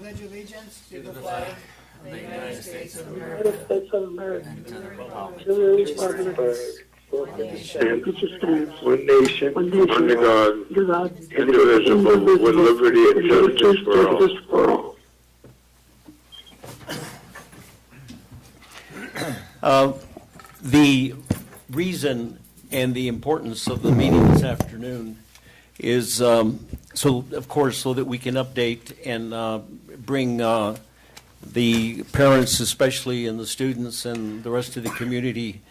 pledge allegiance to the flag of the United States of America, United States of America, and to the republic to the republic for which stands which stands one nation, one nation, under God, under God, indivisible, with liberty and justice for all. justice for all. The reason and the importance of the meeting this afternoon is, so that we can update and bring the parents especially and the students and the rest of the community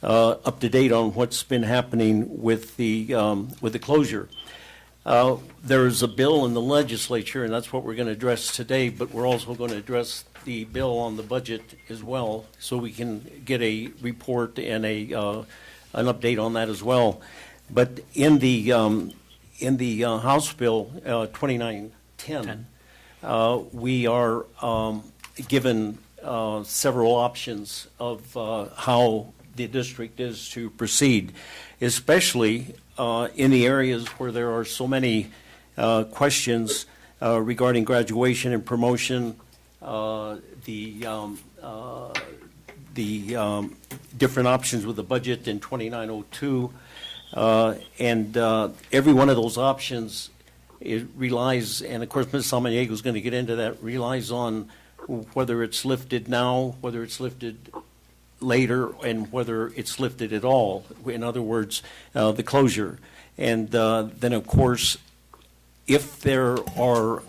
up to date on what's been happening with the closure. There is a bill in the legislature, and that's what we're going to address today, but we're also going to address the bill on the budget as well, so we can get a report and an update on that as well. But in the House Bill 2910, we are given several options of how the district is to proceed, especially in the areas where there are so many questions regarding graduation and promotion, the different options with the budget in 2902, and every one of those options, it relies, and of course Ms. Samaniego is going to get into that, relies on whether it's lifted now, whether it's lifted later, and whether it's lifted at all. In other words, the closure. And then, of course, if there are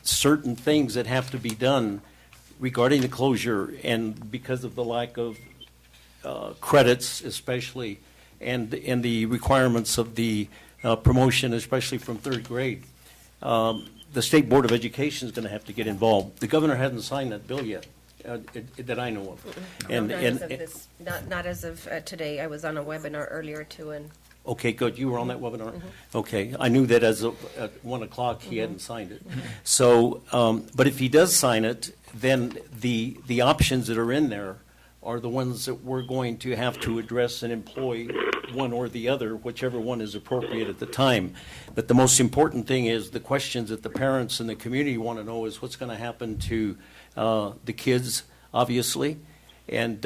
certain things that have to be done regarding the closure, and because of the lack of credits especially, and the requirements of the promotion, especially from third grade, the State Board of Education is going to have to get involved. The governor hasn't signed that bill yet. That I know of. Not as of today. I was on a webinar earlier too, and Okay, good. You were on that webinar? Okay. I knew that as of at 1 o'clock, he hadn't signed it. So, but if he does sign it, then the options that are in there are the ones that we're going to have to address and employ, one or the other, whichever one is appropriate at the time. But the most important thing is the questions that the parents and the community want to know is what's going to happen to the kids, obviously, and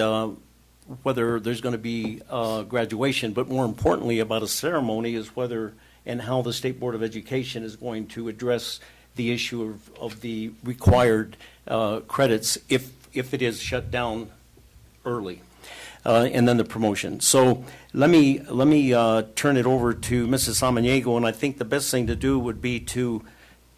whether there's going to be graduation, but more importantly about a ceremony is whether and how the State Board of Education is going to address the issue of the required credits if it is shut down early, and then the promotion. So let me turn it over to Mrs. Samaniego, and I think the best thing to do would be to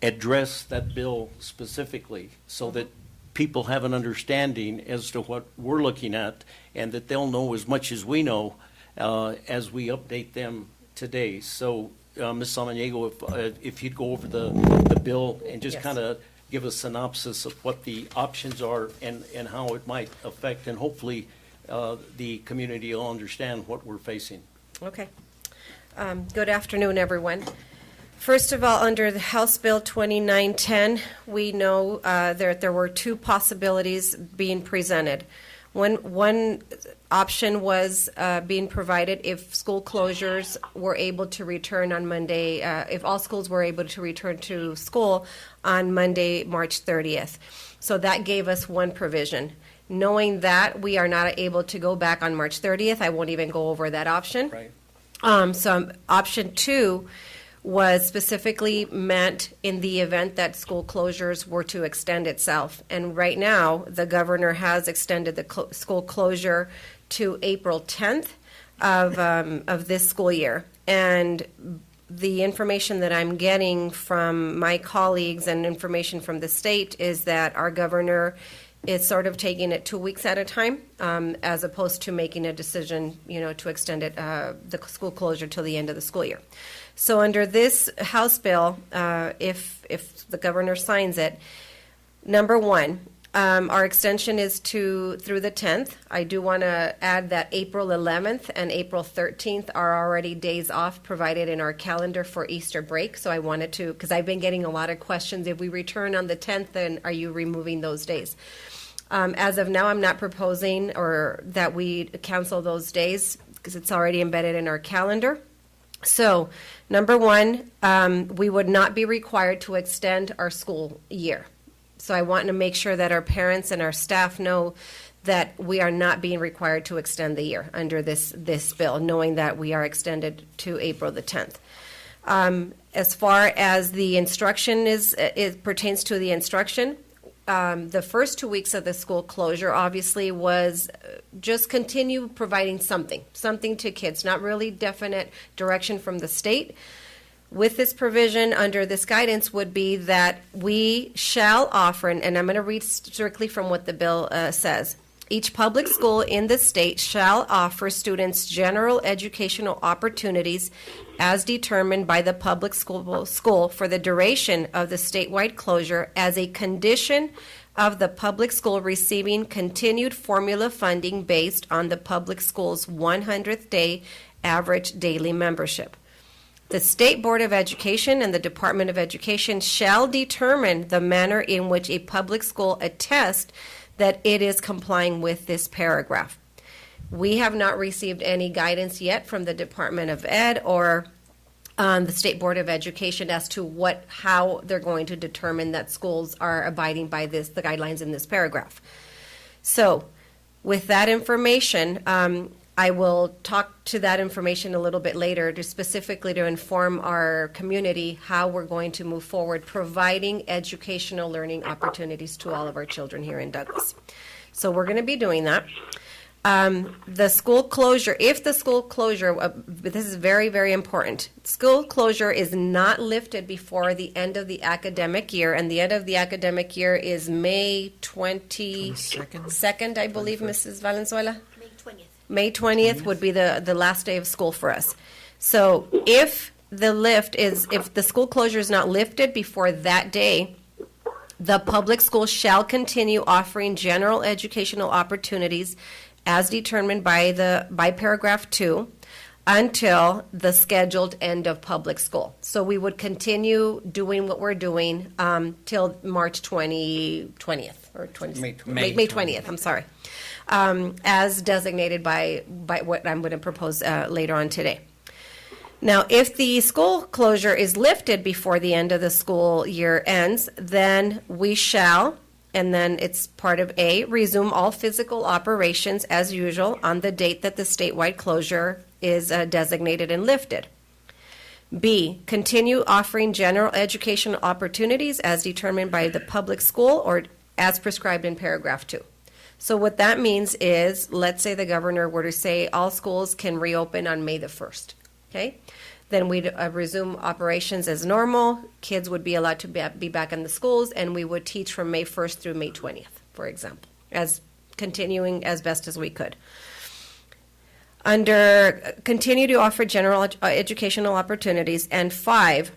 address that bill specifically so that people have an understanding as to what we're looking at, and that they'll know as much as we know as we update them today. So, Ms. Samaniego, if you'd go over the bill and just Yes. kind of give a synopsis of what the options are and how it might affect, and hopefully the community will understand what we're facing. okay. Good afternoon, everyone. First of all, under the House Bill 2910, we know there were two possibilities being presented. One option was being provided if school closures were able to return on Monday, if all schools were able to return to school on Monday, March 30th. So that gave us one provision. Knowing that we are not able to go back on March 30th, I won't even go over that option. Right. So option two was specifically meant in the event that school closures were to extend itself. And right now, the governor has extended the school closure to April 10th of this school year. And the information that I'm getting from my colleagues and information from the state is that our governor is sort of taking it 2 weeks at a time, as opposed to making a decision, to extend it, the school closure till the end of the school year. So under this House bill, if the governor signs it, number one, our extension is through the 10th. I do want to add that April 11th and April 13th are already days off provided in our calendar for Easter break. So I wanted to, because I've been getting a lot of questions, if we return on the 10th, then are you removing those days? As of now, I'm not proposing or that we cancel those days because it's already embedded in our calendar. So, number one, we would not be required to extend our school year. So I want to make sure that our parents and our staff know that we are not being required to extend the year under this bill, knowing that we are extended to April the 10th. As far as the instruction it pertains to the instruction, the first 2 weeks of the school closure obviously was just continue providing something to kids, not really definite direction from the state. With this provision under this guidance would be that we shall offer, and I'm going to read strictly from what the bill says. Each public school in the state shall offer students general educational opportunities as determined by the public school for the duration of the statewide closure as a condition of the public school receiving continued formula funding based on the public school's 100th day average daily membership. The State Board of Education and the Department of Education shall determine the manner in which a public school attests that it is complying with this paragraph. We have not received any guidance yet from the Department of Ed or the State Board of Education as to how they're going to determine that schools are abiding by the guidelines in this paragraph. So, with that information, I will talk to that information a little bit later specifically to inform our community how we're going to move forward providing educational learning opportunities to all of our children here in Douglas. So we're going to be doing that. The school closure, if the school closure, this is very, very important. School closure is not lifted before the end of the academic year, and the end of the academic year is May 22nd, I believe, Mrs. Valenzuela? May 20th would be the last day of school for us. So if the school closure is not lifted before that day, the public school shall continue offering general educational opportunities as determined by paragraph 2 until the scheduled end of public school. So we would continue doing what we're doing till March 20th or 20th. May 20th, I'm sorry. As designated by what I'm going to propose later on today. Now, if the school closure is lifted before the end of the school year ends, then we shall, and then it's part of A, resume all physical operations as usual on the date that the statewide closure is designated and lifted. B, continue offering general educational opportunities as determined by the public school or as prescribed in paragraph 2. So what that means is, let's say the governor were to say all schools can reopen on May the 1st, okay? Then we'd resume operations as normal. Kids would be allowed to be back in the schools, and we would teach from May 1st through May 20th, for example, as continuing as best as we could. Under continue to offer general educational opportunities, and 5,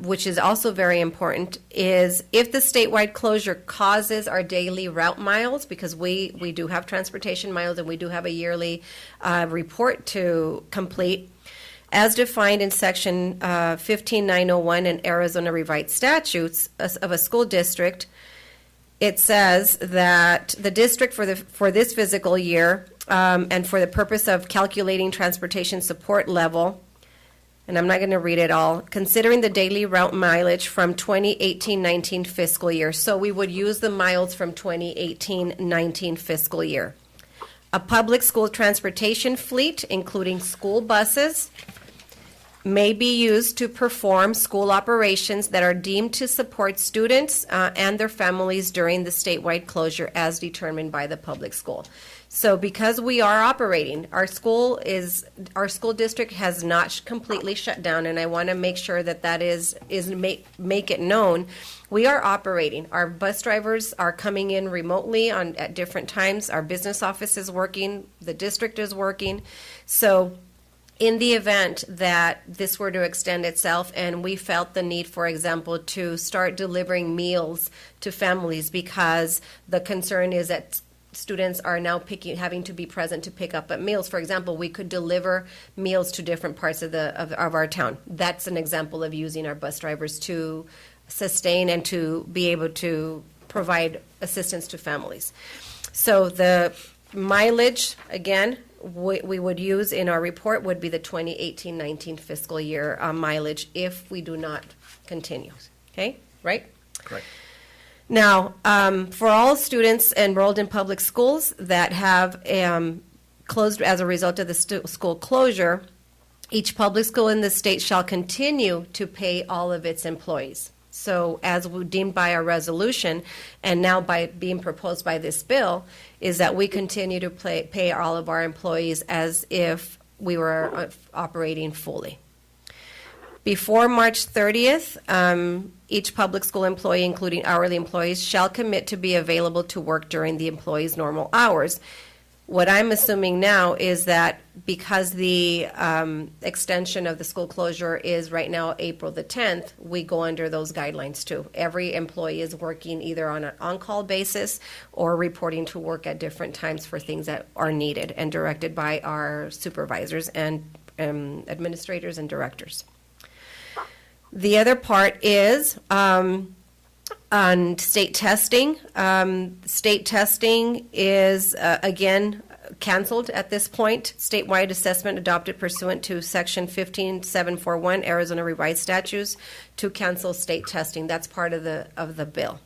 which is also very important, is if the statewide closure causes our daily route miles, because we do have transportation miles and we do have a yearly report to complete, as defined in section 15901 in Arizona Revised Statutes of a school district, it says that the district for this fiscal year and for the purpose of calculating transportation support level, and I'm not going to read it all, considering the daily route mileage from 2018-19 fiscal year. So we would use the miles from 2018-19 fiscal year. A public school transportation fleet, including school buses, may be used to perform school operations that are deemed to support students and their families during the statewide closure as determined by the public school. So because we are operating, our school district has not completely shut down, and I want to make sure that is make it known. We are operating. Our bus drivers are coming in remotely at different times. Our business office is working. The district is working. So in the event that this were to extend itself and we felt the need, for example, to start delivering meals to families because the concern is that students are now having to be present to pick up meals. For example, we could deliver meals to different parts of our town. That's an example of using our bus drivers to sustain and to be able to provide assistance to families. So the mileage, again, we would use in our report would be the 2018-19 fiscal year mileage if we do not continue. Okay, right? Correct. Now, for all students enrolled in public schools that have closed as a result of the school closure, each public school in the state shall continue to pay all of its employees. So as deemed by our resolution, and now by being proposed by this bill, is that we continue to pay all of our employees as if we were operating fully. Before March 30th, each public school employee, including hourly employees, shall commit to be available to work during the employee's normal hours. What I'm assuming now is that because the extension of the school closure is right now April the 10th, we go under those guidelines too. Every employee is working either on an on-call basis or reporting to work at different times for things that are needed and directed by our supervisors and administrators and directors. The other part is on state testing. State testing is, again, canceled at this point. Statewide assessment adopted pursuant to Section 15741 Arizona Revised Statutes to cancel state testing. That's part of the bill.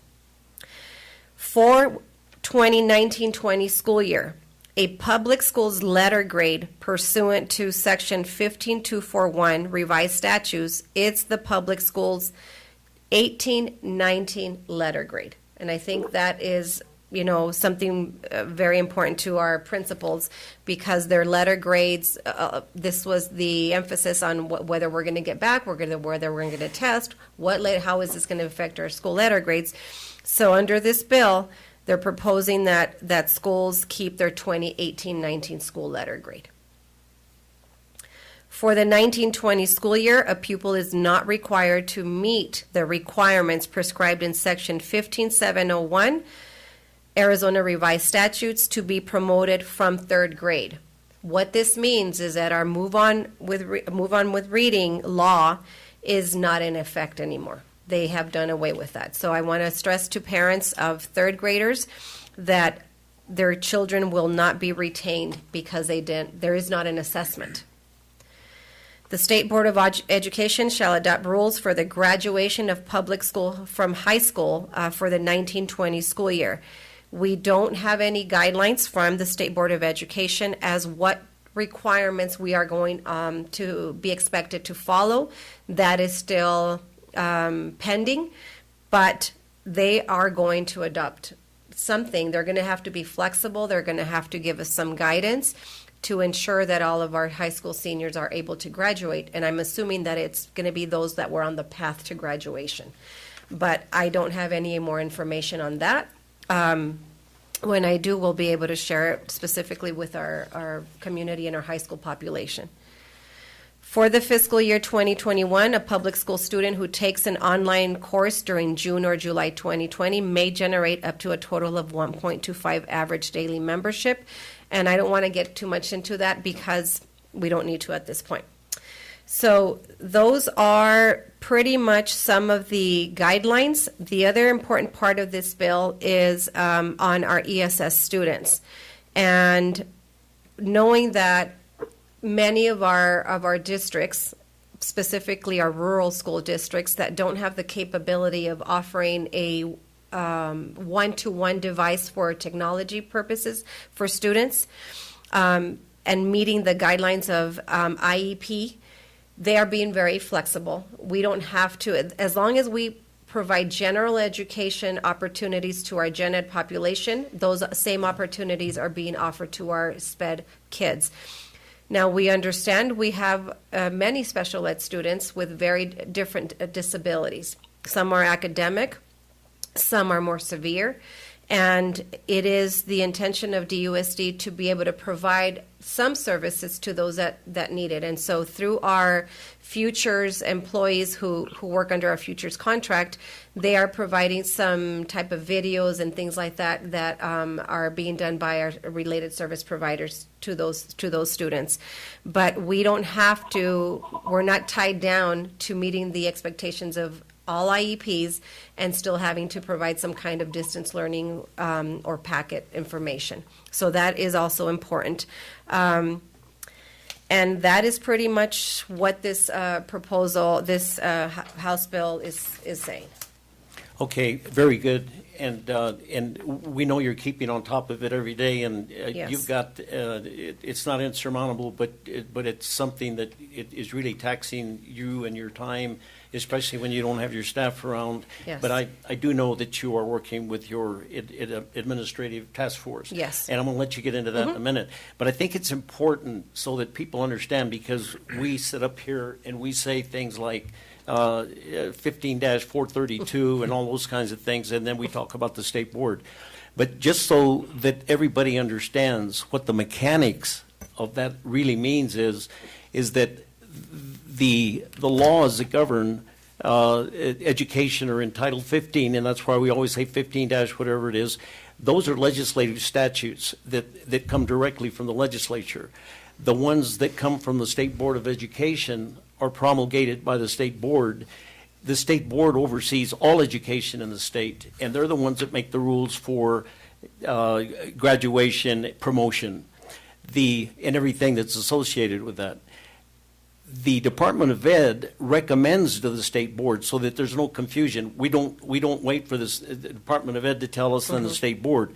For 2019-20 school year, a public school's letter grade pursuant to Section 15241 Revised Statutes, it's the public school's 18-19 letter grade. And I think that is, something very important to our principals because their letter grades, this was the emphasis on whether we're going to get back, whether we're going to test, how is this going to affect our school letter grades. So under this bill, they're proposing that schools keep their 2018-19 school letter grade. For the 1920 school year, a pupil is not required to meet the requirements prescribed in Section 15701 Arizona Revised Statutes to be promoted from third grade. What this means is that our move on with reading law is not in effect anymore. They have done away with that. So I want to stress to parents of third graders that their children will not be retained because there is not an assessment. The State Board of Education shall adopt rules for the graduation of public school from high school for the 1920 school year. We don't have any guidelines from the State Board of Education as what requirements we are going to be expected to follow. That is still pending, but they are going to adopt something. They're going to have to be flexible. They're going to have to give us some guidance to ensure that all of our high school seniors are able to graduate. And I'm assuming that it's going to be those that were on the path to graduation. But I don't have any more information on that. When I do, we'll be able to share it specifically with our community and our high school population. For the fiscal year 2021, a public school student who takes an online course during June or July 2020 may generate up to a total of 1.25 average daily membership. And I don't want to get too much into that because we don't need to at this point. So those are pretty much some of the guidelines. The other important part of this bill is on our ESS students. And knowing that many of our districts, specifically our rural school districts that don't have the capability of offering a one-to-one device for technology purposes for students and meeting the guidelines of IEP, they are being very flexible. We don't have to, as long as we provide general education opportunities to our gen ed population, those same opportunities are being offered to our SPED kids. Now, we understand we have many special ed students with very different disabilities. Some are academic, some are more severe, and it is the intention of DUSD to be able to provide some services to those that need it. And so through our futures employees who work under our futures contract, they are providing some type of videos and things like that are being done by our related service providers to those students. But we don't have to, we're not tied down to meeting the expectations of all IEPs and still having to provide some kind of distance learning or packet information. So that is also important. And that is pretty much what this proposal, this House bill is saying. Okay, very good. and we know you're keeping on top of it every day, and Yes. you've got, it's not insurmountable, but it's something that it is really taxing you and your time, especially when you don't have your staff around. Yes. But I do know that you are working with your administrative task force. Yes. And I'm going to let you get into that in a minute. But I think it's important so that people understand, because we sit up here and we say things like 15-432 and all those kinds of things, and then we talk about the state board. But just so that everybody understands what the mechanics of that really means is that the laws that govern education are in Title 15, and that's why we always say 15 dash whatever it is. Those are legislative statutes that come directly from the legislature. The ones that come from the State Board of Education are promulgated by the state board. The state board oversees all education in the state, and they're the ones that make the rules for graduation, promotion, and everything that's associated with that. The Department of Ed recommends to the state board, so that there's no confusion. We don't wait for the Department of Ed to tell us, then the state board.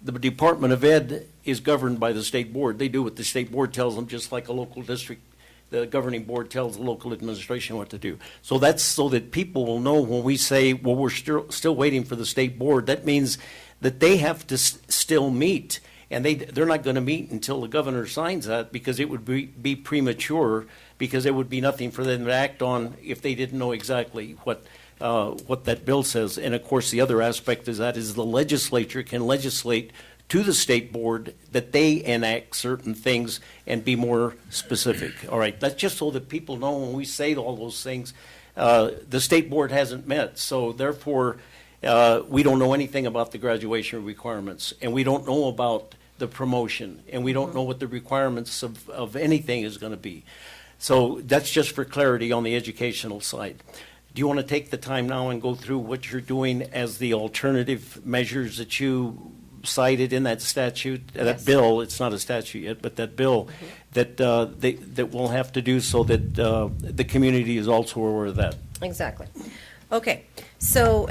The Department of Ed is governed by the state board. They do what the state board tells them, just like a local district. The governing board tells the local administration what to do. So that's so that people will know when we say, well, we're still waiting for the state board, that means that they have to still meet. And they're not going to meet until the governor signs that, because it would be premature, because there would be nothing for them to act on if they didn't know exactly what that bill says. And of course, the other aspect is the legislature can legislate to the state board that they enact certain things and be more specific. All right, that's just so that people know when we say all those things, the state board hasn't met, so therefore we don't know anything about the graduation requirements, and we don't know about the promotion, and we don't know what the requirements of anything is going to be. So that's just for clarity on the educational side. Do you want to take the time now and go through what you're doing as the alternative measures that you cited in that statute, Yes. that bill? It's not a statute yet, but that bill that we'll have to do, so that the community is also aware of that. Exactly. Okay, so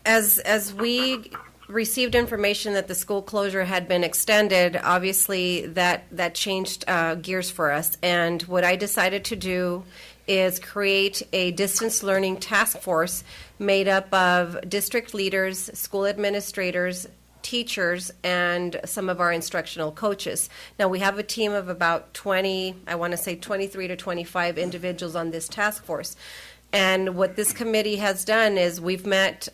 as we received information that the school closure had been extended, obviously that changed gears for us. And what I decided to do is create a distance learning task force made up of district leaders, school administrators, teachers, and some of our instructional coaches. Now, we have a team of about 23 to 25 individuals on this task force. And what this committee has done is we've met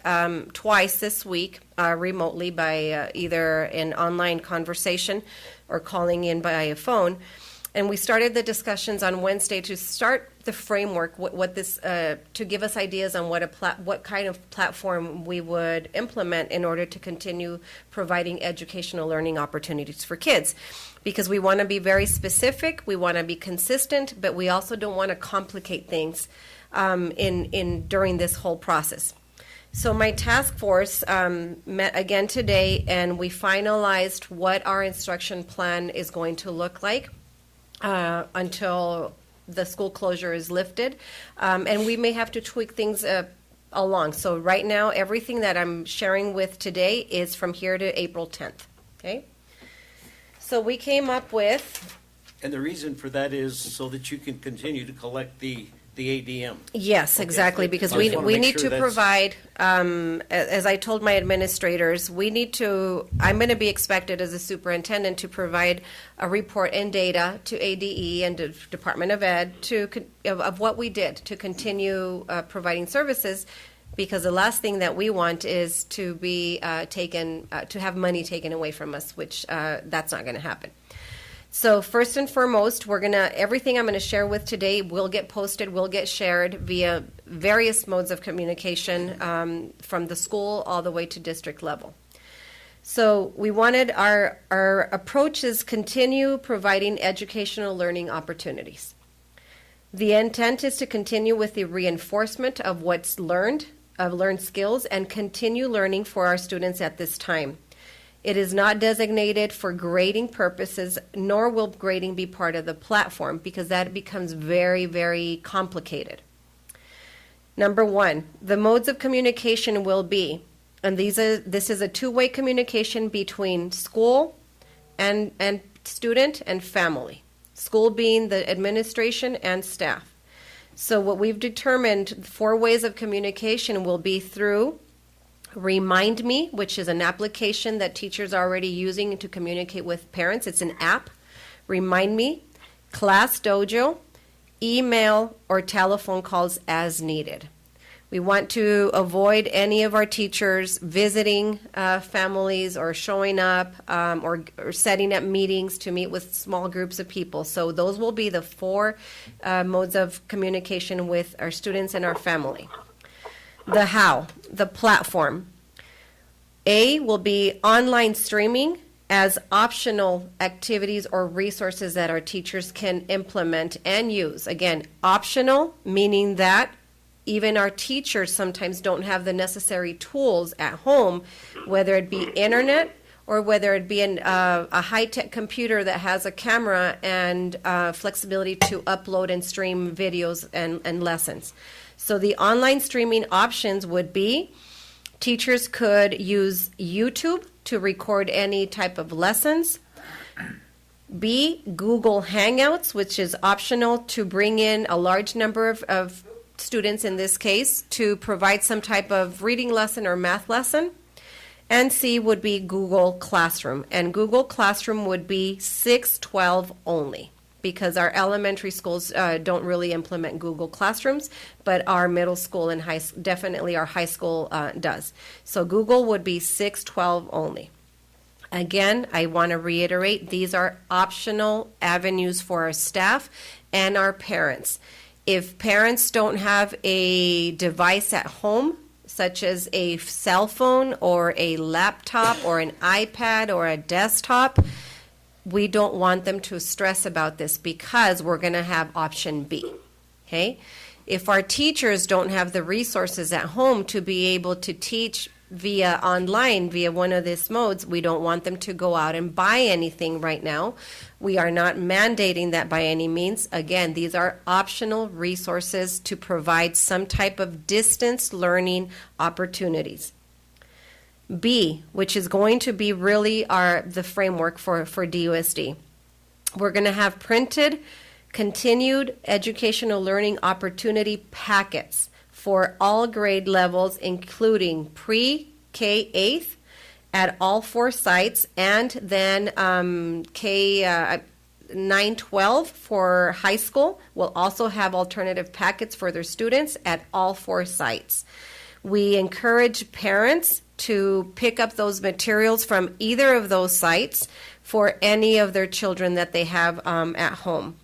twice this week remotely by either an online conversation or calling in by a phone. And we started the discussions on Wednesday to start the framework, to give us ideas on what kind of platform we would implement in order to continue providing educational learning opportunities for kids. Because we want to be very specific, we want to be consistent, but we also don't want to complicate things during this whole process. So my task force met again today, and we finalized what our instruction plan is going to look like until the school closure is lifted, and we may have to tweak things along. So right now, everything that I'm sharing with today is from here to April 10th, okay? So we came up with... And the reason for that is so that you can continue to collect the ADM. Yes, Okay. exactly, because I just wanna we make need sure to that's- provide, as I told my administrators, I'm going to be expected as a superintendent to provide a report and data to ADE and to Department of Ed of what we did to continue providing services, because the last thing that we want is to be to have money taken away from us, which that's not going to happen. So first and foremost, everything I'm going to share with today will get posted, will get shared via various modes of communication from the school all the way to district level. So we wanted our approach is continue providing educational learning opportunities. The intent is to continue with the reinforcement of what's learned, of learned skills, and continue learning for our students at this time. It is not designated for grading purposes, nor will grading be part of the platform, because that becomes very, very complicated. Number one, the modes of communication will be And this is a two-way communication between school and student and family. School being the administration and staff. So what we've determined, 4 ways of communication will be through Remind Me, which is an application that teachers are already using to communicate with parents. It's an app. Remind Me, Class Dojo, email, or telephone calls as needed. We want to avoid any of our teachers visiting families or showing up or setting up meetings to meet with small groups of people. So those will be the 4 modes of communication with our students and our family. The how, the platform. A will be online streaming as optional activities or resources that our teachers can implement and use. Again, optional, meaning that even our teachers sometimes don't have the necessary tools at home, whether it be internet or whether it be a high-tech computer that has a camera and flexibility to upload and stream videos and lessons. So the online streaming options would be teachers could use YouTube to record any type of lessons. B, Google Hangouts, which is optional to bring in a large number of students in this case to provide some type of reading lesson or math lesson. And C would be Google Classroom. And Google Classroom would be 6-12 only, because our elementary schools don't really implement Google Classrooms, but our middle school and definitely our high school does. So Google would be 6-12 only. Again, I want to reiterate, these are optional avenues for our staff and our parents. If parents don't have a device at home, such as a cell phone or a laptop or an iPad or a desktop, we don't want them to stress about this because we're going to have option B, okay? If our teachers don't have the resources at home to be able to teach via online, via one of these modes, we don't want them to go out and buy anything right now. We are not mandating that by any means. Again, these are optional resources to provide some type of distance learning opportunities. B, which is going to be really the framework for DUSD. We're going to have printed continued educational learning opportunity packets for all grade levels, including pre-K 8th at all 4 sites, and then K 9-12 for high school will also have alternative packets for their students at all 4 sites. We encourage parents to pick up those materials from either of those sites for any of their children that they have at home.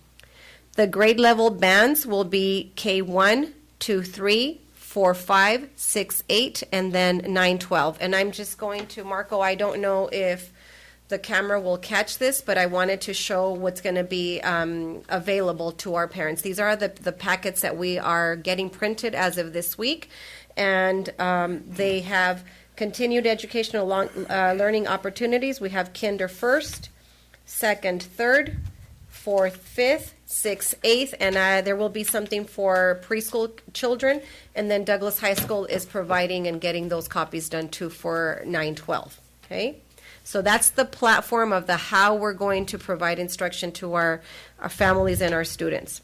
The grade level bands will be K1, 2, 3, 4, 5, 6, 8, and then 9, 12. And I'm just going to, Marco, I don't know if the camera will catch this, but I wanted to show what's going to be available to our parents. These are the packets that we are getting printed as of this week, and they have continued educational learning opportunities. We have Kinder First, Second, Third, 4th, 5th, 6th, 8th, and there will be something for preschool children, and then Douglas High School is providing and getting those copies done too for 9-12, okay? So that's the platform of the how we're going to provide instruction to our families and our students.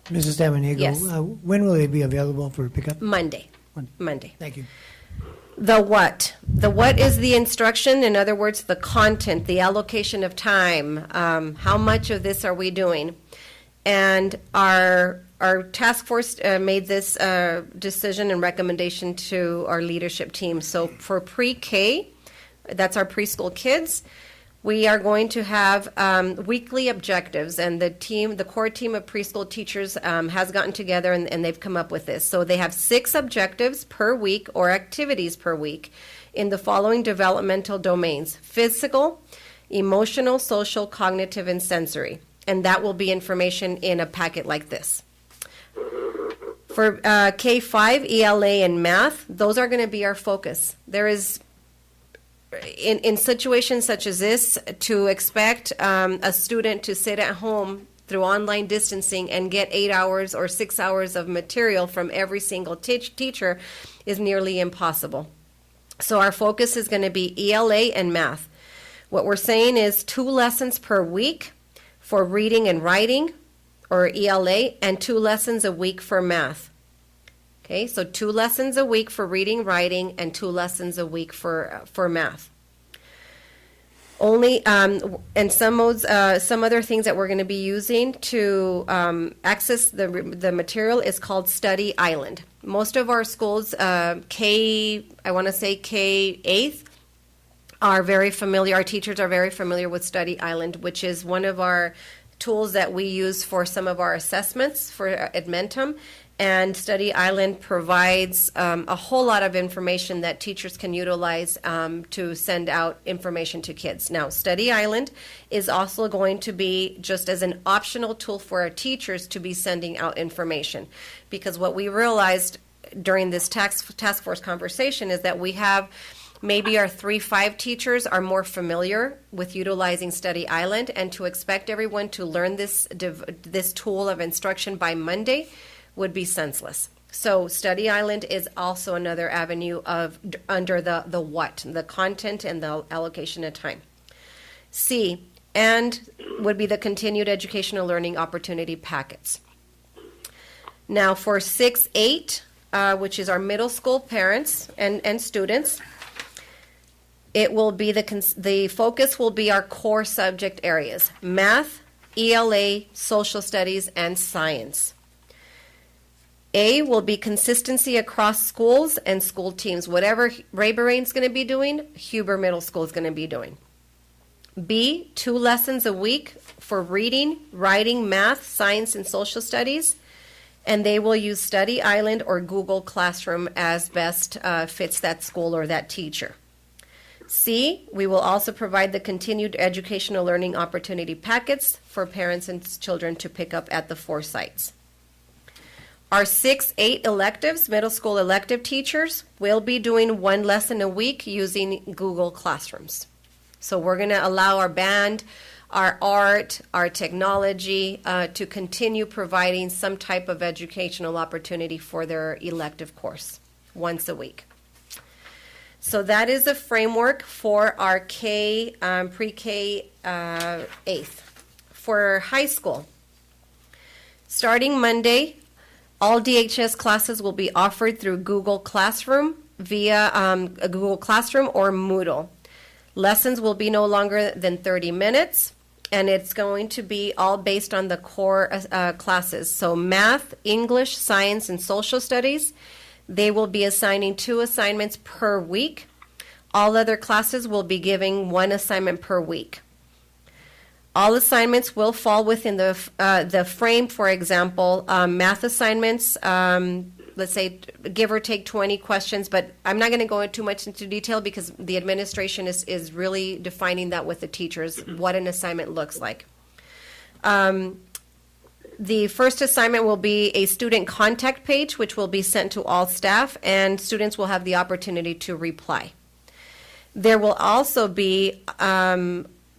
Mrs. Damaniego, Yes. When will they be available for pickup? Monday. Thank you. The what? The what is the instruction? In other words, the content, the allocation of time. How much of this are we doing? And our task force made this decision and recommendation to our leadership team. So for pre-K, that's our preschool kids, we are going to have weekly objectives, and the core team of preschool teachers has gotten together and they've come up with this. So they have 6 objectives per week or activities per week in the following developmental domains: physical, emotional, social, cognitive, and sensory. And that will be information in a packet like this. For K-5, ELA, and math, those are going to be our focus. There is, in situations such as this, to expect a student to sit at home through online distancing and get 8 hours or 6 hours of material from every single teacher is nearly impossible. So our focus is going to be ELA and math. What we're saying is 2 lessons per week for reading and writing, or ELA, and 2 lessons a week for math. Okay, so 2 lessons a week for reading, writing, and 2 lessons a week for math. Only, and some other things that we're going to be using to access the material is called Study Island. Most of our schools, K-8, are very familiar, our teachers are very familiar with Study Island, which is one of our tools that we use for some of our assessments for Edmentum. And Study Island provides a whole lot of information that teachers can utilize to send out information to kids. Now, Study Island is also going to be just as an optional tool for our teachers to be sending out information. Because what we realized during this task force conversation is that we have maybe our 3-5 teachers are more familiar with utilizing Study Island, and to expect everyone to learn this tool of instruction by Monday would be senseless. So Study Island is also another avenue of under the what, the content and the allocation of time. C, and would be the continued educational learning opportunity packets. Now for 6-8, which is our middle school parents and students, it will be the focus will be our core subject areas: math, ELA, social studies, and science. A will be consistency across schools and school teams. Whatever Ray Barain's going to be doing, Huber Middle School is going to be doing. B, 2 lessons a week for reading, writing, math, science, and social studies. And they will use Study Island or Google Classroom as best fits that school or that teacher. C, we will also provide the continued educational learning opportunity packets for parents and children to pick up at the 4 sites. Our 6-8 electives, middle school elective teachers, will be doing 1 lesson a week using Google Classrooms. So we're going to allow our band, our art, our technology to continue providing some type of educational opportunity for their elective course once a week. So that is a framework for our pre-K 8th. For high school, starting Monday, all DHS classes will be offered through Google Classroom via a Google Classroom or Moodle. Lessons will be no longer than 30 minutes, and it's going to be all based on the core classes. So math, English, science, and social studies. They will be assigning 2 assignments per week. All other classes will be giving 1 assignment per week. All assignments will fall within the frame. For example, math assignments, let's say give or take 20 questions, but I'm not going to go too much into detail because the administration is really defining that with the teachers, what an assignment looks like. The first assignment will be a student contact page, which will be sent to all staff, and students will have the opportunity to reply. There will also be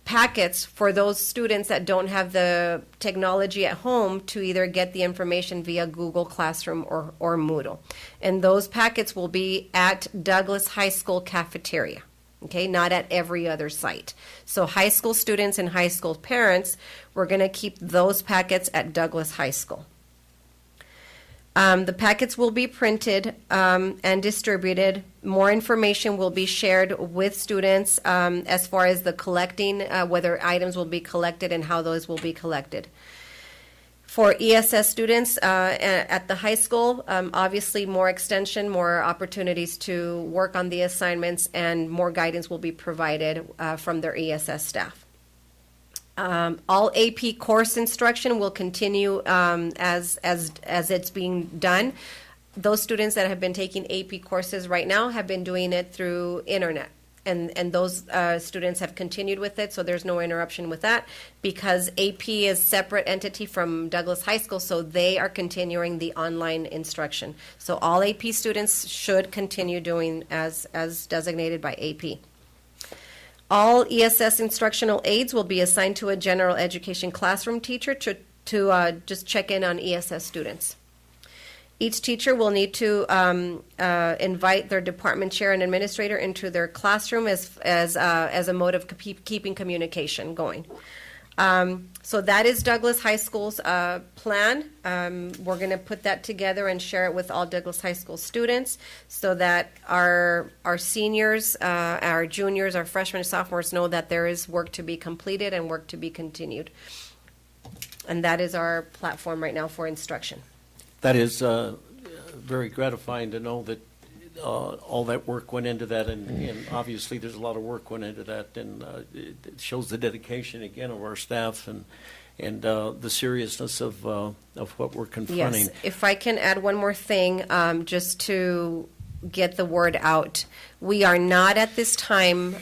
packets for those students that don't have the technology at home to either get the information via Google Classroom or Moodle. And those packets will be at Douglas High School cafeteria, okay, not at every other site. So high school students and high school parents, we're going to keep those packets at Douglas High School. The packets will be printed and distributed. More information will be shared with students as far as the collecting, whether items will be collected and how those will be collected. For ESS students at the high school, obviously more extension, more opportunities to work on the assignments, and more guidance will be provided from their ESS staff. All AP course instruction will continue as it's being done. Those students that have been taking AP courses right now have been doing it through internet, and those students have continued with it, so there's no interruption with that because AP is a separate entity from Douglas High School, so they are continuing the online instruction. So all AP students should continue doing as designated by AP. All ESS instructional aides will be assigned to a general education classroom teacher to just check in on ESS students. Each teacher will need to invite their department chair and administrator into their classroom as a mode of keeping communication going. So that is Douglas High School's plan. We're going to put that together and share it with all Douglas High School students so that our seniors, our juniors, our freshmen and sophomores know that there is work to be completed and work to be continued. And that is our platform right now for instruction. That is very gratifying to know that all that work went into that, and obviously there's a lot of work went into that, and it shows the dedication again of our staff and the seriousness of what we're confronting. Yes, if I can add one more thing, just to get the word out. We are not at this time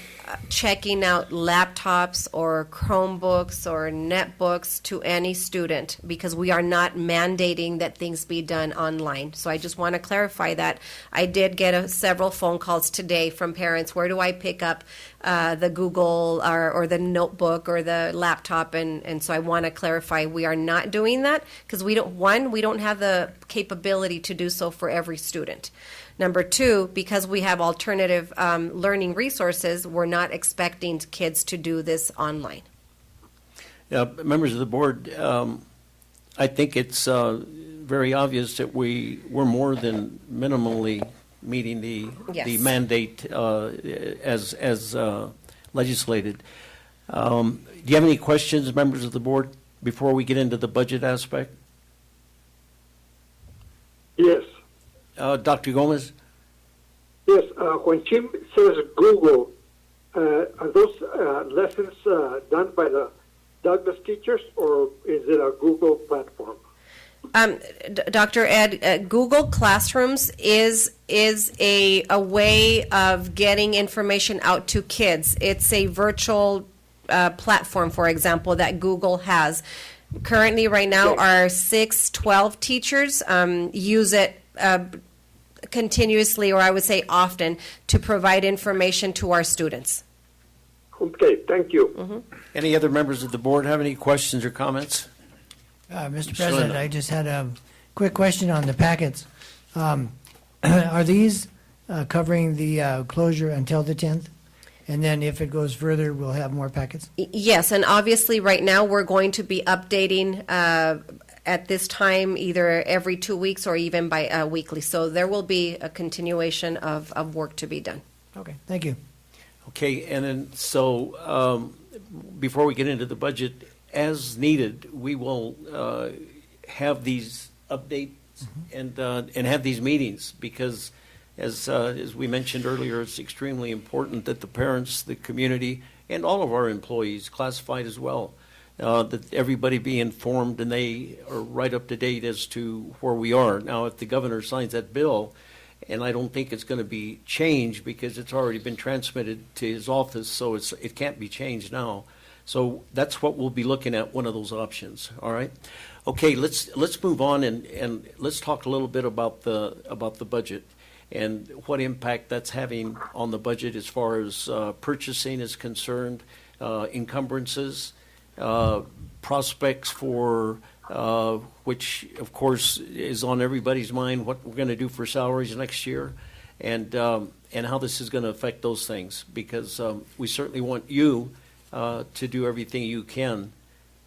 checking out laptops or Chromebooks or netbooks to any student because we are not mandating that things be done online. So I just want to clarify that. I did get several phone calls today from parents. Where do I pick up the Google or the notebook or the laptop? And so I want to clarify we are not doing that because we don't have the capability to do so for every student. Number two, because we have alternative learning resources, we're not expecting kids to do this online. Yeah, members of the board, I think it's very obvious that we're more than minimally meeting the mandate as legislated. Do you have any questions, members of the board, before we get into the budget aspect? Yes. Dr. Gomez? Yes, when Jim says Google, are those lessons done by the Douglas teachers, or is it a Google platform? Dr. Ed, Google Classrooms is a way of getting information out to kids. It's a virtual platform, for example, that Google has. Currently, right now, our 6-12 teachers use it continuously, or I would say often, to provide information to our students. Okay, thank you. Mm-hmm. Any other members of the board have any questions or comments? Mr. President, I just had a quick question on the packets. Are these covering the closure until the 10th? And then if it goes further, we'll have more packets? Yes, and obviously right now we're going to be updating at this time either every 2 weeks or even by weekly. So there will be a continuation of work to be done. Okay, thank you. Okay, and then so before we get into the budget, as needed, we will have these updates and have these meetings because, as we mentioned earlier, it's extremely important that the parents, the community, and all of our employees, classified as well, that everybody be informed and they are right up to date as to where we are. Now, if the governor signs that bill, and I don't think it's going to be changed because it's already been transmitted to his office, so it can't be changed now. So that's what we'll be looking at, one of those options. All right. Okay, let's move on and let's talk a little bit about the budget and what impact that's having on the budget as far as purchasing is concerned, encumbrances, prospects for which of course is on everybody's mind, what we're going to do for salaries next year, and how this is going to affect those things, because we certainly want you to do everything you can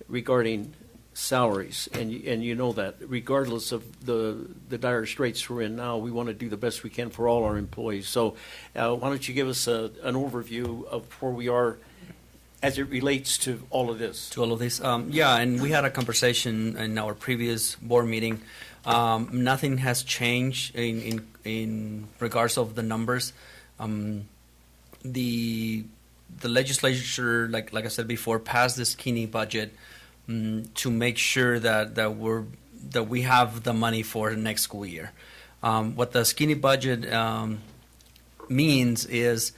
regarding salaries, and you know that regardless of the dire straits we're in now, we want to do the best we can for all our employees. So why don't you give us an overview of where we are as it relates to all of this? To all of this, yeah, and we had a conversation in our previous board meeting. Nothing has changed in regards of the numbers. The legislature, like I said before, passed the skinny budget to make sure that we have the money for the next school year. What the skinny budget means is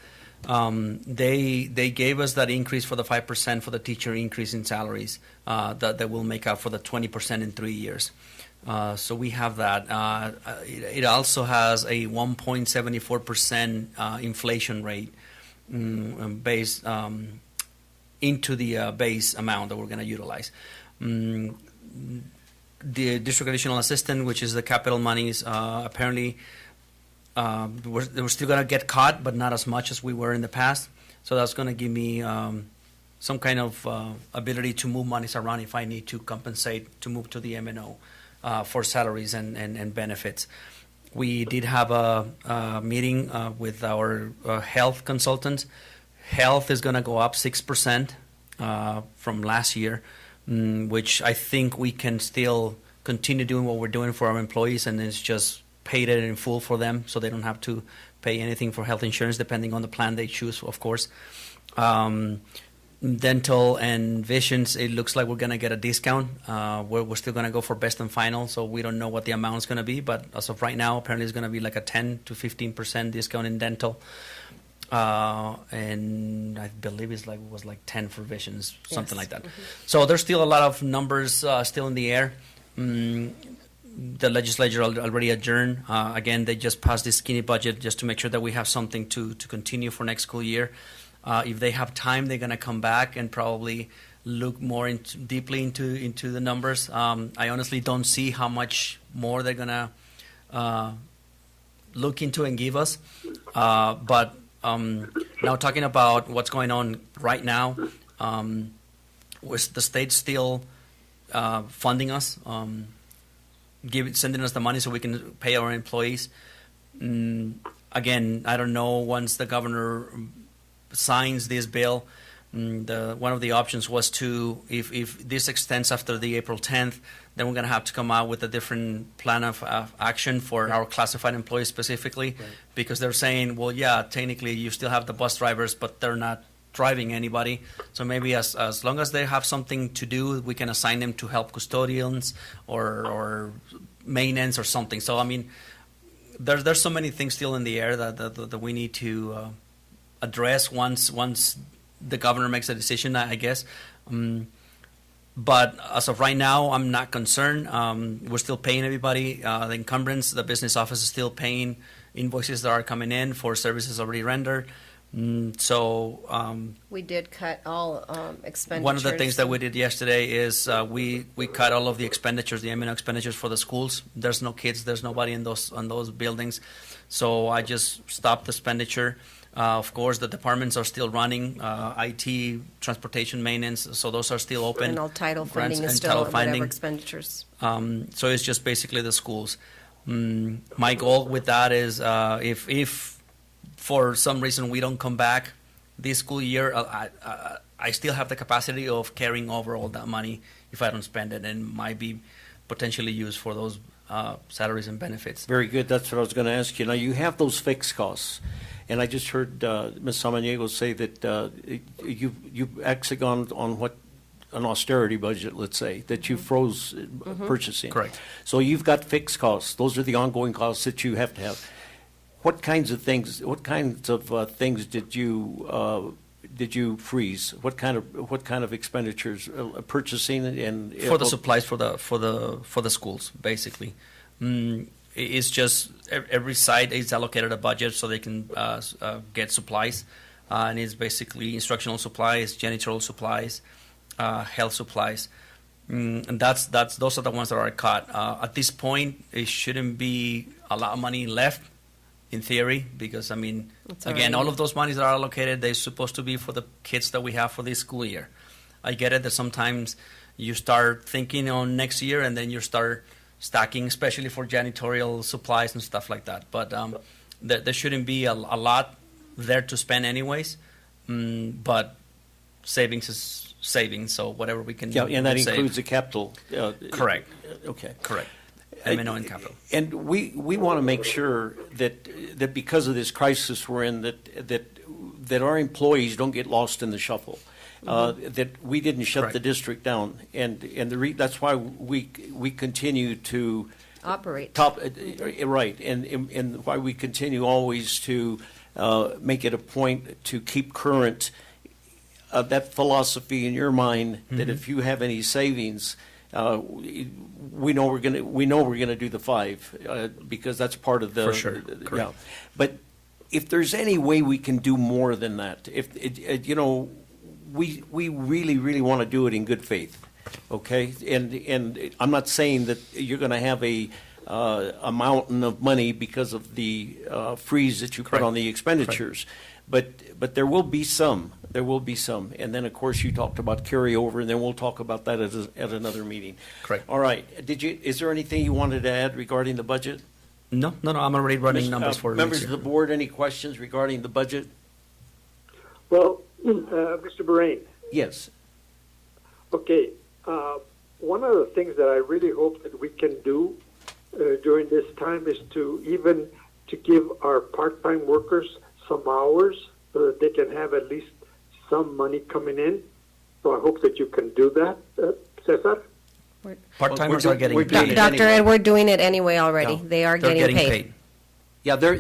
they gave us that increase for the 5% for the teacher increase in salaries that will make up for the 20% in 3 years. So we have that. It also has a 1.74% inflation rate based into the base amount that we're going to utilize. the district additional assistant, which is the capital monies, apparently we're still going to get caught, but not as much as we were in the past. So that's going to give me some kind of ability to move monies around if I need to compensate to move to the M&O for salaries and benefits. We did have a meeting with our health consultant. Health is going to go up 6% from last year, which I think we can still continue doing what we're doing for our employees, and it's just paid it in full for them, so they don't have to pay anything for health insurance, depending on the plan they choose, of course. Dental and visions, it looks like we're going to get a discount. We're still going to go for best and final, so we don't know what the amount is going to be, but as of right now, apparently it's going to be like a 10 to 15% discount in dental. And I believe it was like 10 for visions, something like that. So there's still a lot of numbers still in the air. The legislature already adjourned. Again, they just passed this skinny budget just to make sure that we have something to continue for next school year. If they have time, they're going to come back and probably look more deeply into the numbers. I honestly don't see how much more they're going to look into and give us. But now talking about what's going on right now, with the state still funding us, sending us the money so we can pay our employees. Again, I don't know, once the governor signs this bill, one of the options was to, if this extends after the April 10th, then we're going to have to come out with a different plan of action for our classified employees specifically, because they're saying, well, yeah, technically you still have the bus drivers, but they're not driving anybody. So maybe as long as they have something to do, we can assign them to help custodians or maintenance or something. So, I mean, there's so many things still in the air that we need to address once the governor makes a decision, I guess. But as of right now, I'm not concerned. We're still paying everybody. The encumbrance, the business office is still paying invoices that are coming in for services already rendered. We did cut all expenditures. One of the things that we did yesterday is we cut all of the expenditures, the M&O expenditures for the schools. There's no kids, there's nobody in those buildings. So I just stopped the expenditure. Of course, the departments are still running, IT, transportation, maintenance, so those are still open. And all title Grants funding is and still title at whatever funding. expenditures. So it's just basically the schools. My goal with that is if for some reason we don't come back this school year, I still have the capacity of carrying over all that money if I don't spend it, and might be potentially used for those salaries and benefits. Very good. That's what I was going to ask you. Now, you have those fixed costs. And I just heard Ms. Samaniego say that you've actually gone on an austerity budget, let's say, that you froze purchasing. Correct. So you've got fixed costs. Those are the ongoing costs that you have to have. What kinds of things did you freeze? What kind of expenditures, purchasing and For the supplies for the schools, basically. It's just every site is allocated a budget so they can get supplies, and it's basically instructional supplies, janitorial supplies, health supplies, and those are the ones that are cut. At this point, it shouldn't be a lot of money left, in theory, because I mean, again, all of those monies that are allocated, they're supposed to be for the kids that we have for this school year. I get it that sometimes you start thinking on next year, and then you start stacking, especially for janitorial supplies and stuff like that. But there shouldn't be a lot there to spend anyways. But savings is savings, so whatever we can and that save. includes the capital. Correct. Okay. Correct. M&O and capital. And we want to make sure that because of this crisis we're in, that our employees don't get lost in the shuffle. That we didn't shut Correct. the district down, and that's why we continue to Operate. right, and why we continue always to make it a point to keep current that philosophy in your mind that if you have any savings, we know we're gonna do the 5 because that's part of the For sure. Correct. yeah. But if there's any way we can do more than that, if we really want to do it in good faith. Okay, and I'm not saying that you're going to have a mountain of money because of the freeze that you put Correct. on the expenditures, but there will be some. There will be some, and then of course you talked about carryover, and then we'll talk about that at another meeting. Correct. All right. Is there anything you wanted to add regarding the budget? No, I'm already running numbers for members next of year. the board. Any questions regarding the budget? Well, Mr. Barain, Yes. okay, one of the things that I really hope that we can do during this time is to give our part-time workers some hours so that they can have at least some money coming in. So I hope that you can do that, Cesar. Part-timers We're are getting doing paid. it Dr. anyway. Ed, we're doing it anyway already. No. They are They're getting paid. Yeah, they're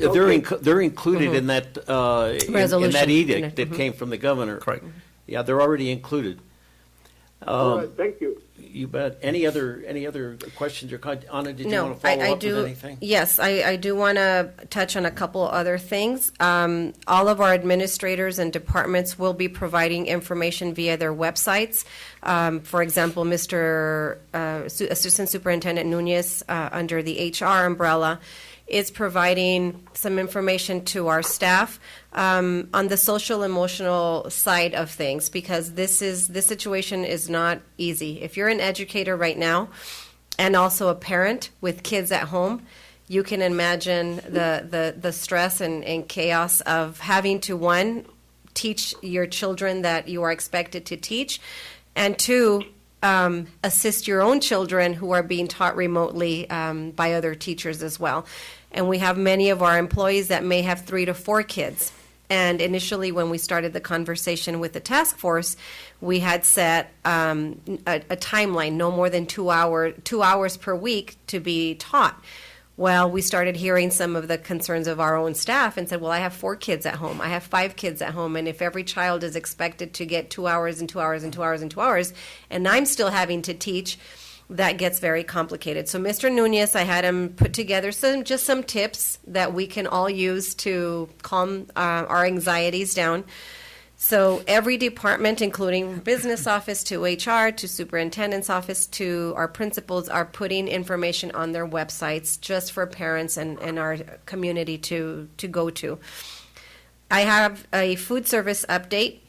included in that in that Resolution. edict that came from the governor. Correct. Yeah, they're already included. All right, thank you. You bet. Any other questions or Anna? Did you No, want to follow I up do. with anything? Yes, I do want to touch on a couple other things. All of our administrators and departments will be providing information via their websites. For example, Assistant Superintendent Nunez, under the HR umbrella, is providing some information to our staff on the social emotional side of things, because this situation is not easy. If you're an educator right now and also a parent with kids at home, you can imagine the stress and chaos of having to, one, teach your children that you are expected to teach, and two, assist your own children who are being taught remotely by other teachers as well. And we have many of our employees that may have 3 to 4 kids. And initially, when we started the conversation with the task force, we had set a timeline, no more than 2 hours per week to be taught. Well, we started hearing some of the concerns of our own staff and said, well, I have 4 kids at home. I have 5 kids at home. And if every child is expected to get 2 hours and 2 hours and 2 hours and 2 hours, and I'm still having to teach, that gets very complicated. So Mr. Nunez, I had him put together some tips that we can all use to calm our anxieties down. So every department, including business office to HR to superintendent's office to our principals, are putting information on their websites just for parents and our community to go to. I have a food service update.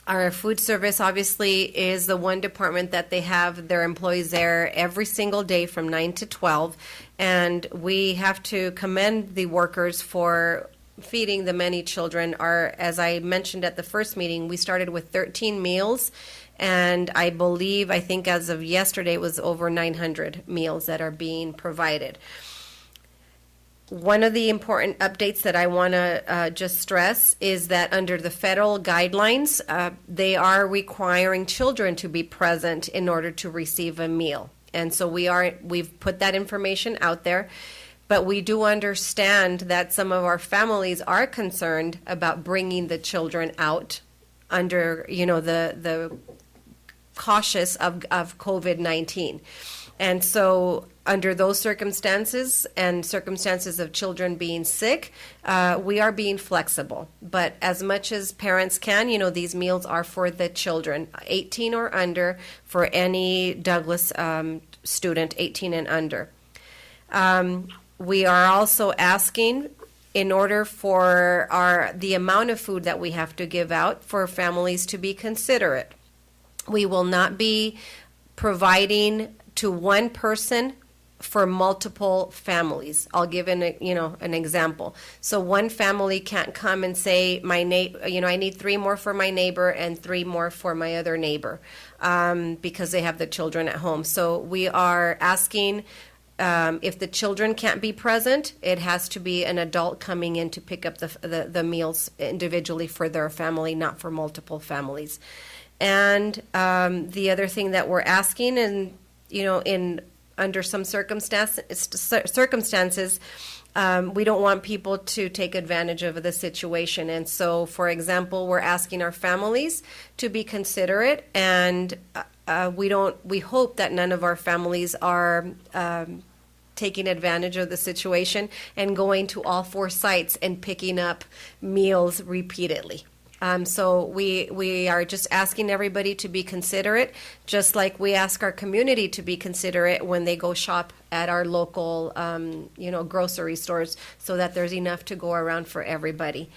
Our food service obviously is the one department that they have their employees there every single day from 9 to 12. And we have to commend the workers for feeding the many children. As I mentioned at the first meeting, we started with 13 meals. And I think as of yesterday, it was over 900 meals that are being provided. One of the important updates that I want to just stress is that under the federal guidelines, they are requiring children to be present in order to receive a meal. And so we've put that information out there, but we do understand that some of our families are concerned about bringing the children out under, the cautious of COVID-19. And so under those circumstances and circumstances of children being sick, we are being flexible. But as much as parents can, these meals are for the children, 18 or under, for any Douglas student, 18 and under. We are also asking, in order for the amount of food that we have to give out, for families to be considerate. We will not be providing to one person for multiple families. I'll give an example. So one family can't come and say, I need 3 more for my neighbor and 3 more for my other neighbor, because they have the children at home. So we are asking, if the children can't be present, it has to be an adult coming in to pick up the meals individually for their family, not for multiple families. And the other thing that we're asking, and under some circumstances, we don't want people to take advantage of the situation. And so, for example, we're asking our families to be considerate, and we hope that none of our families are taking advantage of the situation and going to all 4 sites and picking up meals repeatedly. So we are just asking everybody to be considerate, just like we ask our community to be considerate when they go shop at our local, grocery stores, so that there's enough to go around for everybody.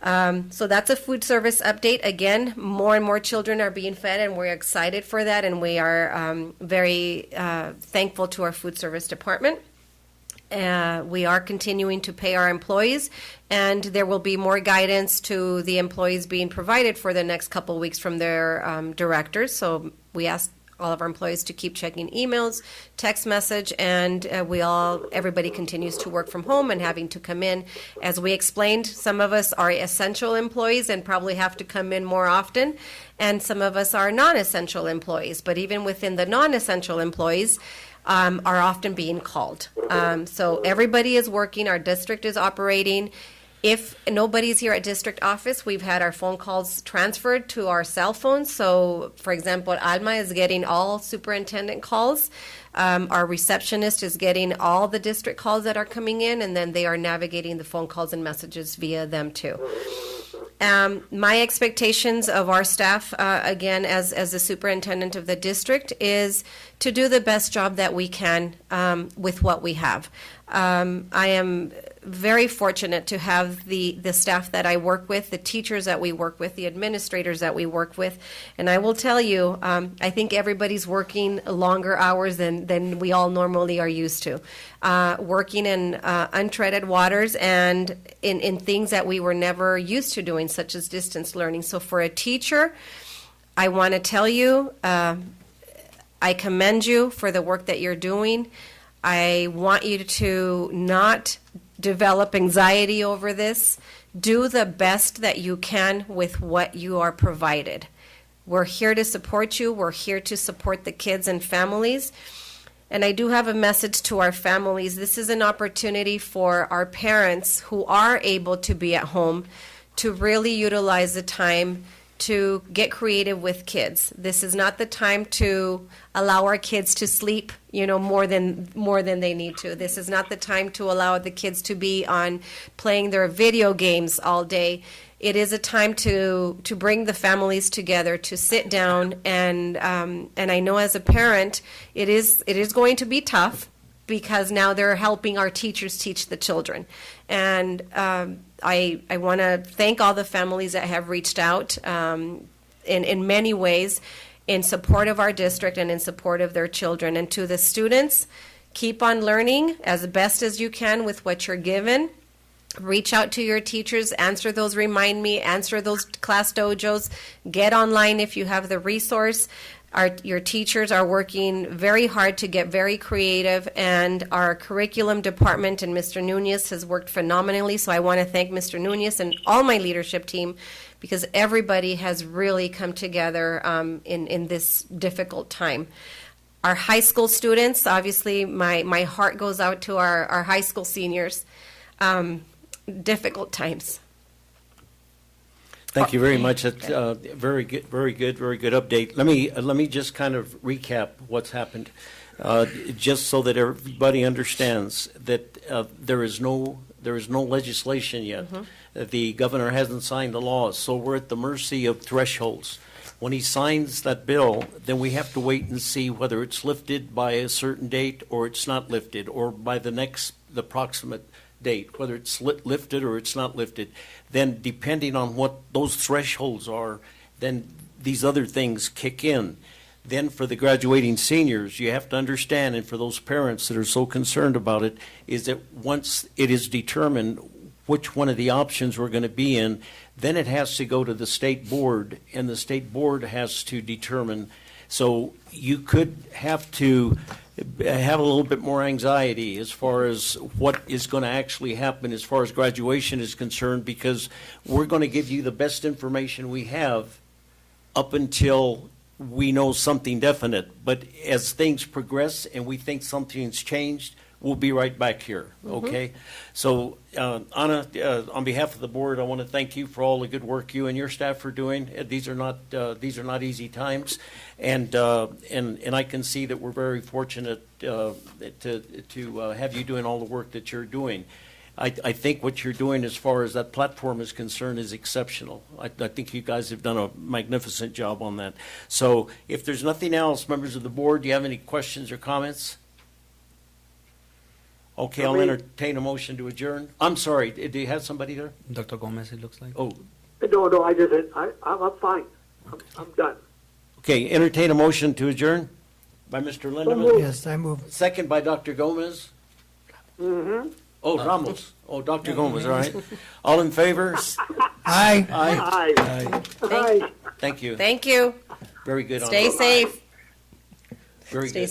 So that's a food service update. Again, more and more children are being fed, and we're excited for that, and we are very thankful to our food service department. We are continuing to pay our employees, and there will be more guidance to the employees being provided for the next couple of weeks from their directors. So we ask all of our employees to keep checking emails, text message, and everybody continues to work from home and having to come in. As we explained, some of us are essential employees and probably have to come in more often, and some of us are non-essential employees. But even within the non-essential employees, are often being called. So everybody is working, our district is operating. If nobody's here at district office, we've had our phone calls transferred to our cell phones. So, for example, Alma is getting all superintendent calls. Our receptionist is getting all the district calls that are coming in, and then they are navigating the phone calls and messages via them too. My expectations of our staff, again, as the superintendent of the district, is to do the best job that we can with what we have. I am very fortunate to have the staff that I work with, the teachers that we work with, the administrators that we work with. And I will tell you, I think everybody's working longer hours than we all normally are used to. Working in untreaded waters and in things that we were never used to doing, such as distance learning. So for a teacher, I want to tell you, I commend you for the work that you're doing. I want you to not develop anxiety over this. Do the best that you can with what you are provided. We're here to support you. We're here to support the kids and families. And I do have a message to our families. This is an opportunity for our parents who are able to be at home to really utilize the time to get creative with kids. This is not the time to allow our kids to sleep, more than they need to. This is not the time to allow the kids to be on playing their video games all day. It is a time to bring the families together, to sit down, and I know as a parent, it is going to be tough, because now they're helping our teachers teach the children. And I want to thank all the families that have reached out in many ways in support of our district and in support of their children. And to the students, keep on learning as best as you can with what you're given. Reach out to your teachers, answer those remind me, answer those class dojos, get online if you have the resource. Your teachers are working very hard to get very creative, and our curriculum department and Mr. Nunez has worked phenomenally. So I want to thank Mr. Nunez and all my leadership team, because everybody has really come together in this difficult time. Our high school students, obviously my heart goes out to our high school seniors. Difficult times. Thank you very much. That's very good update. Let me just kind of recap what's happened, just so that everybody understands that there is no legislation yet. Mm-hmm. The governor hasn't signed the laws, so we're at the mercy of thresholds. When he signs that bill, then we have to wait and see whether it's lifted by a certain date or it's not lifted, or by the approximate date, whether it's lifted or it's not lifted. Then depending on what those thresholds are, then these other things kick in. Then for the graduating seniors, you have to understand, and for those parents that are so concerned about it, is that once it is determined which one of the options we're going to be in, then it has to go to the state board, and the state board has to determine. So you could have to have a little bit more anxiety as far as what is going to actually happen as far as graduation is concerned, because we're going to give you the best information we have up until we know something definite. But as things progress and we think something's changed, we'll be right back here, okay? So, Anna, on behalf of the board, I want to thank you for all the good work you and your staff are doing. These are not easy times, and I can see that we're very fortunate to have you doing all the work that you're doing. I think what you're doing as far as that platform is concerned is exceptional. I think you guys have done a magnificent job on that. So if there's nothing else, members of the board, do you have any questions or comments? Okay, I'll entertain a motion to adjourn. I'm sorry, do you have somebody there? Dr. Gomez, it looks like. Oh, No, I'm fine. I'm done. okay, entertain a motion to adjourn by Mr. Lindeman. Yes, I move. Second by Dr. Gomez. Mm-hmm. Oh, Ramos. Oh, Dr. Gomez, all right. All in favor? Aye. Aye. Aye. Aye. Thank you. Thank you. Very good. on Stay that. safe. Very Stay good.